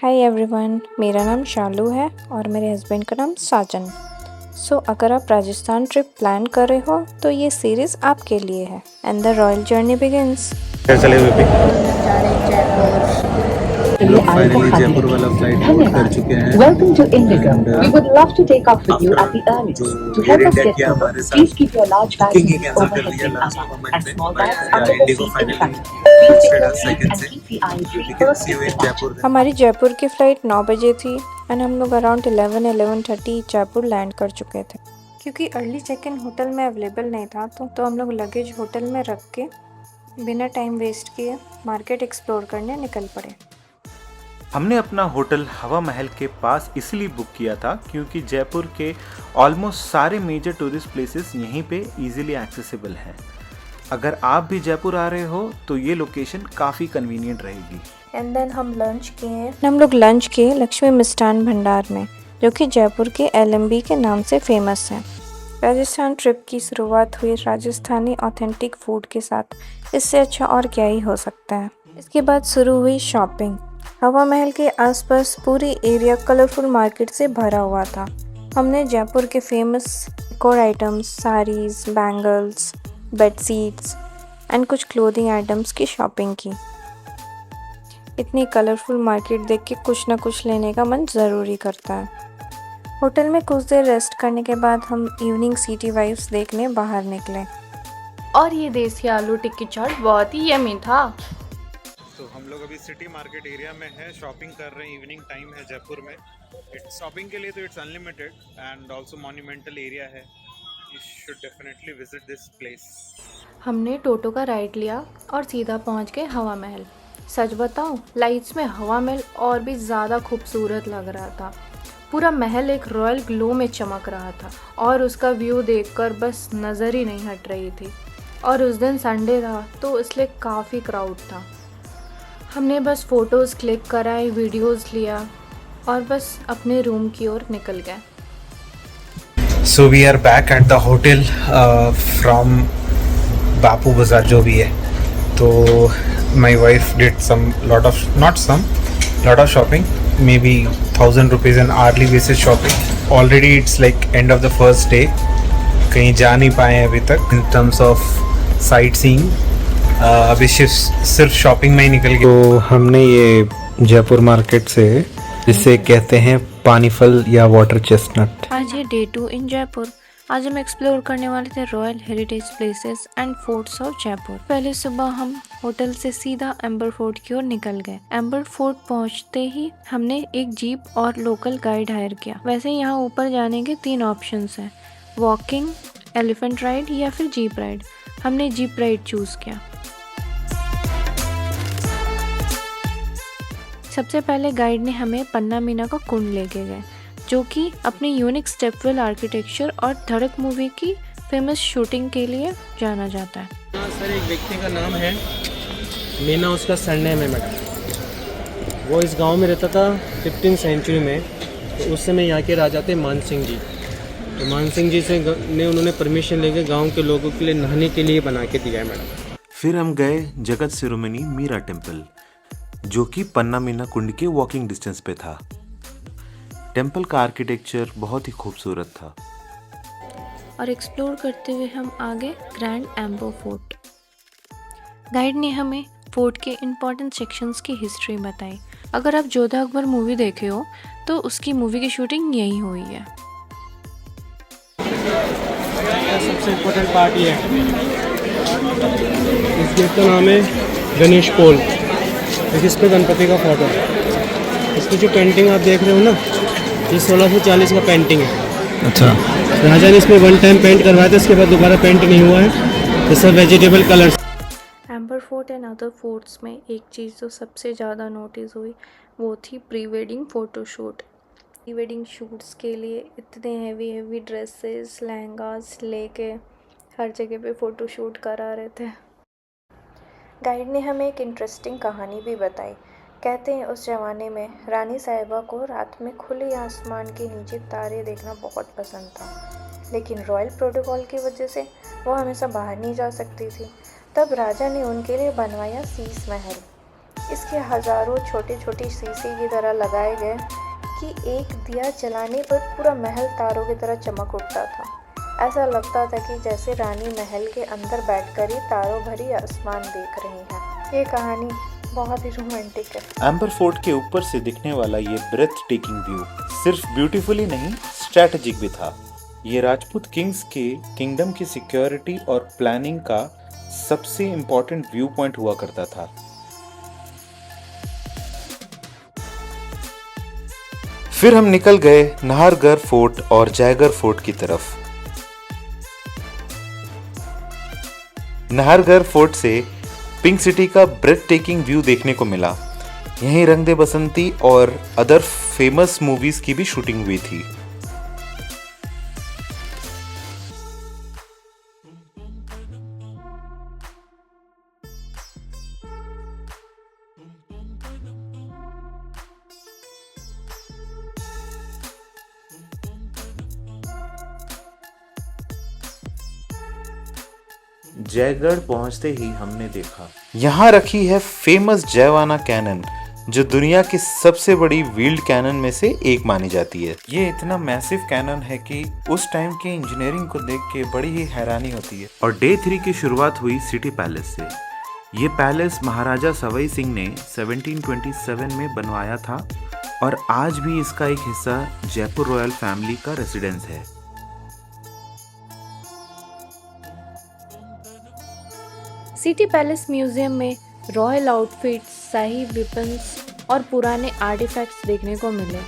Hi everyone, मेरा नाम शालू है और मेरे हस्बैंड का नाम साजन। अगर आप राजस्थान ट्रिप प्लान कर रहे हो तो ये सीरीज़ आपके लिए है and the royal journey begins. चले हुए पे हम लोग फाइनली जयपुर वाला फ्लाइट बोर्ड कर चुके हैं। Welcome to Indigo. We would love to take off with you at the earliest. To help us get over, please keep your large bags in the overhead bin area and small bags under the seat in front. Please take your seat and keep the aisles ready for a quick departure. हमारी जयपुर की flight 9 बजे थी and हम लोग around 11:30 Jaipur land कर चुके थे। क्योंकि अर्ली चेक इन होटल में अवेलेबल नहीं था तो हम लोग लगेज होटल में रख के बिना टाइम वेस्ट किए मार्केट एक्सप्लोर करने निकल पड़े। हमने अपना होटल हवा महल के पास इसलिए बुक किया था क्योंकि जयपुर के ऑलमोस्ट सारे मेजर टूरिस्ट प्लेसेस यहीं पे इजीली एक्सेसिबल हैं। अगर आप भी जयपुर आ रहे हो तो ये लोकेशन काफ़ी कन्वीनियंट रहेगी। एंड देन हम लोग लंच किए लक्ष्मी मिष्ठान भंडार में, जो कि जयपुर के LMB के नाम से फेमस है। राजस्थान ट्रिप की शुरुआत हुई राजस्थानी ऑथेंटिक फूड के साथ, इससे अच्छा और क्या ही हो सकता है। इसके बाद शुरू हुई शॉपिंग। हवा महल के आसपास पूरी एरिया कलरफुल मार्केट से भरा हुआ था। हमने जयपुर के famous decor items, saris, bangles, bedsheets and कुछ क्लोथिंग आइटम्स की शॉपिंग की। इतनी कलरफुल मार्केट देख के कुछ ना कुछ लेने का मन ज़रूरी करता है। होटल में कुछ देर रेस्ट करने के बाद हम इवनिंग सिटी वाइब्स देखने बाहर निकले। और ये देसी आलू टिक्की चाट बहुत ही यमी था। तो हम लोग अभी सिटी मार्केट एरिया में है, शॉपिंग कर रहे हैं। इवनिंग टाइम है जयपुर में। शॉपिंग के लिए तो it's unlimited and also monumental area है। You should definitely visit this place. हमने टोटो का राइड लिया और सीधा पहुंच गए हवा महल। सच बताऊं, लाइट्स में हवा महल और भी ज़्यादा खूबसूरत लग रहा था। पूरा महल एक रॉयल ग्लो में चमक रहा था और उसका व्यू देखकर बस नज़र ही नहीं हट रही थी। और उस दिन संडे था तो इसलिए काफ़ी क्राउड था। हमने बस फ़ोटोज़ क्लिक कराए, वीडियोज़ लिया और बस अपने रूम की ओर निकल गए। So we are back at the hotel from Bapu Bazaar जो भी है। तो my wife did lot of shopping, may be 1000 rupees an early basis shopping. Already it's like end of the first day, कहीं जा नहीं पाए हैं अभी तक in terms of sightseeing. अभी सिर्फ शॉपिंग में ही निकल गए। तो हमने ये जयपुर मार्केट से, जिसे कहते हैं पानी फल या वाटर चेस्टनट। आज है डे 2 इन जयपुर। आज हम एक्सप्लोर करने वाले थे royal heritage places and forts of Jaipur. पहले सुबह हम होटल से सीधा एम्बर फोर्ट की ओर निकल गए। एम्बर फोर्ट पहुंचते ही हमने एक जीप और लोकल गाइड हायर किया। वैसे यहाँ ऊपर जाने के 3 ऑप्शंस हैं, वॉकिंग, एलिफेंट राइड या फिर जीप राइड। हमने जीप राइड चूज किया। सबसे पहले गाइड ने हमें पन्ना मीना का कुंड लेके गए, जो कि अपने यूनिक स्टेपवेल आर्किटेक्चर और धड़क मूवी की फेमस शूटिंग के लिए जाना जाता है। सर, एक व्यक्ति का नाम है मीना, उसका सरनेम है मैडम। वो इस गांव में रहता था 15th सेंचुरी में। तो उस समय यहाँ के राजा थे मान सिंह जी। तो मान सिंह जी से उन्होंने परमिशन लेके गांव के लोगों के लिए नहाने के लिए बना के दिया है मैडम। फिर हम गए जगत शिरोमणि मीरा टेम्पल, जो कि पन्ना मीना कुंड के वॉकिंग डिस्टेंस पे था। टेम्पल का आर्किटेक्चर बहुत ही खूबसूरत था। और एक्सप्लोर करते हुए हम आगे ग्रैंड एम्बर फोर्ट। गाइड ने हमें फोर्ट के इम्पोर्टेंट सेक्शंस की हिस्ट्री बताई। अगर आप जोधा अकबर मूवी देखे हो तो उसकी मूवी की शूटिंग यहीं हुई है। सबसे इम्पोर्टेंट पार्ट ये है, इस गेट का नाम है गणेश पोल। इस पे गणपति का फोटो है। इसकी जो पेंटिंग आप देख रहे हो ना, ये 1640 का पेंटिंग है। अच्छा। राजा ने इसमें 1 टाइम पेंट करवाया था, इसके बाद दोबारा पेंट नहीं हुआ है। ये सब vegetable colours. Amber fort and other forts में एक चीज़ जो सबसे ज़्यादा नोटिस हुई वो थी pre wedding photoshoot. Pre wedding shoots के लिए इतने हेवी ड्रेसेस, लहंगास लेके हर जगह पे फ़ोटोशूट करा रहे थे। गाइड ने हमें एक इंटरेस्टिंग कहानी भी बताई। कहते हैं उस ज़माने में रानी साहिबा को रात में खुले आसमान के नीचे तारे देखना बहुत पसंद था, लेकिन रॉयल प्रोटोकॉल की वजह से वो हमेशा बाहर नहीं जा सकती थी। तब राजा ने उनके लिए बनवाया शीश महल। इसके हजारों छोटे छोटे शीशे की तरह लगाए गए कि एक दिया जलाने पर पूरा महल तारों की तरह चमक उठता था। ऐसा लगता था कि जैसे रानी महल के अंदर बैठकर ही तारों भरी आसमान देख रही हैं। ये कहानी बहुत ही रोमांटिक है। एम्बर फोर्ट के ऊपर से दिखने वाला ये ब्रेथ टेकिंग व्यू सिर्फ ब्यूटीफुली नहीं, स्ट्रैटेजिक भी था। ये राजपूत किंग्स के किंगडम की सिक्योरिटी और प्लानिंग का सबसे इम्पोर्टेंट व्यू पॉइंट हुआ करता था। फिर हम निकल गए नाहरगढ़ फोर्ट और जयगढ़ फोर्ट की तरफ। नाहरगढ़ फोर्ट से पिंक सिटी का ब्रेथ टेकिंग व्यू देखने को मिला। यहीं रंग दे बसंती और अदर फेमस मूवीज की भी शूटिंग हुई थी। जयगढ़ पहुंचते ही हमने देखा यहाँ रखी है फेमस जयवाना कैनन, जो दुनिया की सबसे बड़ी व्हील्ड कैनन में से एक मानी जाती है। ये इतना मैसिव कैनन है कि उस टाइम के इंजीनियरिंग को देख के बड़ी ही हैरानी होती है। और डे 3 की शुरुआत हुई सिटी पैलेस से। ये पैलेस महाराजा सवाई सिंह ने 1727 में बनवाया था और आज भी इसका एक हिस्सा जयपुर रॉयल फैमिली का रेसिडेंस है। सिटी पैलेस म्यूजियम में रॉयल आउटफिट्स, शाही वेपन्स और पुराने आर्टिफैक्ट्स देखने को मिले।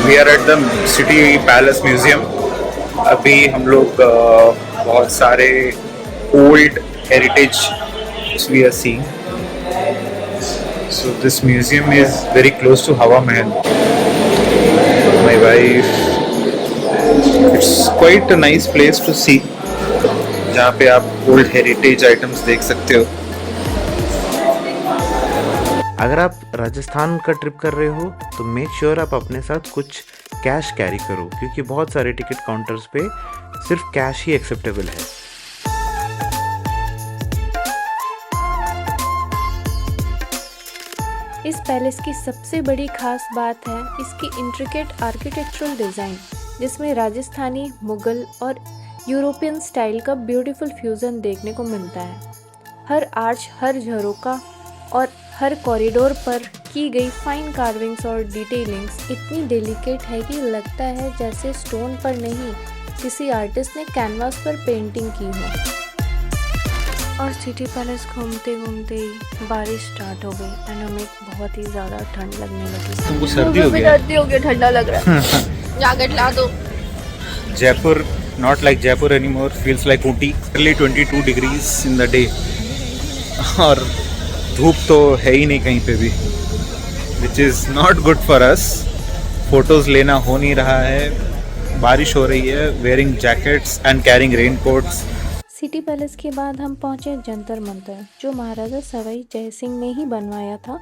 We are at the city palace museum. अभी हम लोग बहुत सारे old heritage we are seeing. So this museum is very close to Hawa Mahal. My wife, it's quite a nice place to see, जहाँ पे आप ओल्ड हेरिटेज आइटम्स देख सकते हो। अगर आप राजस्थान का ट्रिप कर रहे हो तो मेक श्योर आप अपने साथ कुछ कैश कैरी करो, क्योंकि बहुत सारे टिकट काउंटर्स पे सिर्फ कैश ही एक्सेप्टेबल है। इस पैलेस की सबसे बड़ी खास बात है इसकी इंट्रिकेट आर्किटेक्चरल डिज़ाइन, जिसमें राजस्थानी, मुगल और यूरोपियन स्टाइल का ब्यूटीफुल फ्यूज़न देखने को मिलता है। हर आर्च, हर झरोका और हर कॉरिडोर पर की गई फाइन कार्विंग्स और डिटेलिंग्स इतनी डेलिकेट है कि लगता है जैसे स्टोन पर नहीं, किसी आर्टिस्ट ने कैनवास पर पेंटिंग की हो। और सिटी पैलेस घूमते घूमते ही बारिश स्टार्ट हो गई एंड हमें बहुत ही ज़्यादा ठंड लगने लगी। तुमको सर्दी हो गया? सर्दी हो गया, ठंडा लग रहा है। जैकेट ला दो। Jaipur, not like Jaipur anymore, feels like Ooty. Early 22 degrees in the day. और धूप तो है ही नहीं कहीं पे भी, which is not good for us. Photos लेना हो नहीं रहा है, बारिश हो रही है, wearing jackets and carrying raincoats. City palace के बाद हम पहुंचे जंतर मंतर, जो महाराजा सवाई जय सिंह ने ही बनवाया था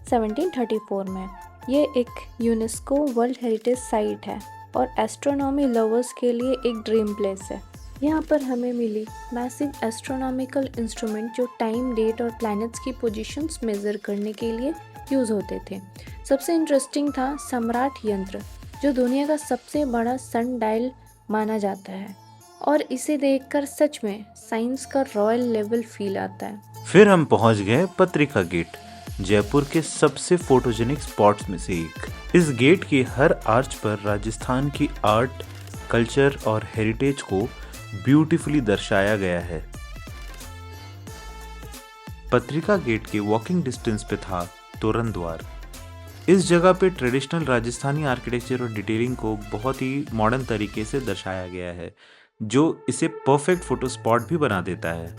1734 में। ये एक यूनेस्को वर्ल्ड हेरिटेज साइट है और एस्ट्रोनॉमी लवर्स के लिए एक ड्रीम प्लेस है। यहाँ पर हमें मिली मैसिव एस्ट्रोनॉमिकल इंस्ट्रूमेंट जो टाइम, डेट और प्लैनेट्स की पोजीशंस मेज़र करने के लिए यूज़ होते थे। सबसे इंटरेस्टिंग था सम्राट यंत्र, जो दुनिया का सबसे बड़ा सन डायल माना जाता है और इसे देखकर सच में साइंस का रॉयल लेवल फील आता है। फिर हम पहुंच गए पत्रिका गेट, जयपुर के सबसे फोटोजेनिक स्पॉट्स में से एक। इस गेट के हर आर्च पर राजस्थान की आर्ट, कल्चर और हेरिटेज को ब्यूटीफुली दर्शाया गया है। पत्रिका गेट के वॉकिंग डिस्टेंस पे था तोरण द्वार। इस जगह पे ट्रेडिशनल राजस्थानी आर्किटेक्चर और डिटेलिंग को बहुत ही मॉडर्न तरीके से दर्शाया गया है, जो इसे परफेक्ट फोटो स्पॉट भी बना देता है।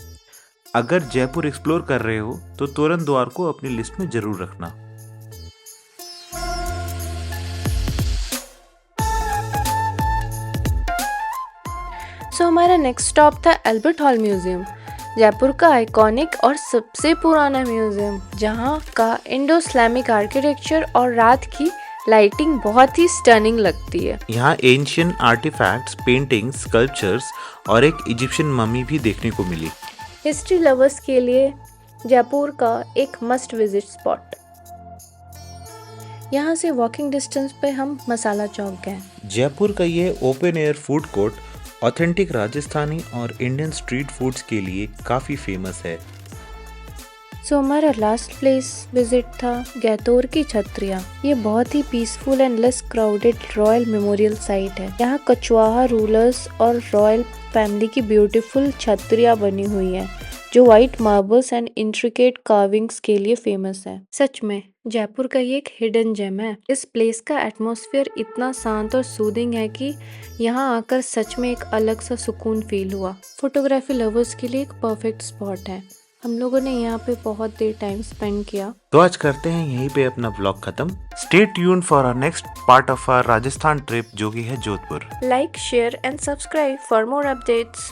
अगर जयपुर एक्सप्लोर कर रहे हो तो तोरण द्वार को अपनी लिस्ट में जरूर रखना। हमारा नेक्स्ट स्टॉप था एल्बर्ट हॉल म्यूजियम, जयपुर का आइकॉनिक और सबसे पुराना म्यूजियम, जहाँ का इंडो इस्लामिक आर्किटेक्चर और रात की लाइटिंग बहुत ही स्टनिंग लगती है। यहाँ एंशियंट आर्टिफैक्ट्स, पेंटिंग्स, स्कल्पचर्स और एक इजिप्शियन मम्मी भी देखने को मिली। हिस्ट्री लवर्स के लिए जयपुर का एक मस्ट विजिट स्पॉट। यहाँ से वॉकिंग डिस्टेंस पे हम मसाला चौक गए। जयपुर का ये open air food court authentic Rajasthani और इंडियन स्ट्रीट फूड्स के लिए काफ़ी फेमस है। सो हमारा लास्ट प्लेस विजिट था गैतोर की छत्रिया। ये बहुत ही peaceful and less crowded royal memorial site है। यहाँ कछवाहा रूलर्स और रॉयल फैमिली की ब्यूटीफुल छत्रिया बनी हुई है जो white marbles and intricate carvings के लिए फेमस है। सच में जयपुर का ये एक हिडन जेम है। इस प्लेस का एटमॉस्फेयर इतना शांत और सूदिंग है कि यहाँ आकर सच में एक अलग सा सुकून फील हुआ। फोटोग्राफी लवर्स के लिए एक परफेक्ट स्पॉट है। हम लोगों ने यहाँ पे बहुत देर टाइम स्पेंड किया। तो आज करते हैं यहीं पे अपना व्लॉग खत्म। Stay tune for our next part of our Rajasthan trip जो कि है Jodhpur. Like, share and subscribe for more updates.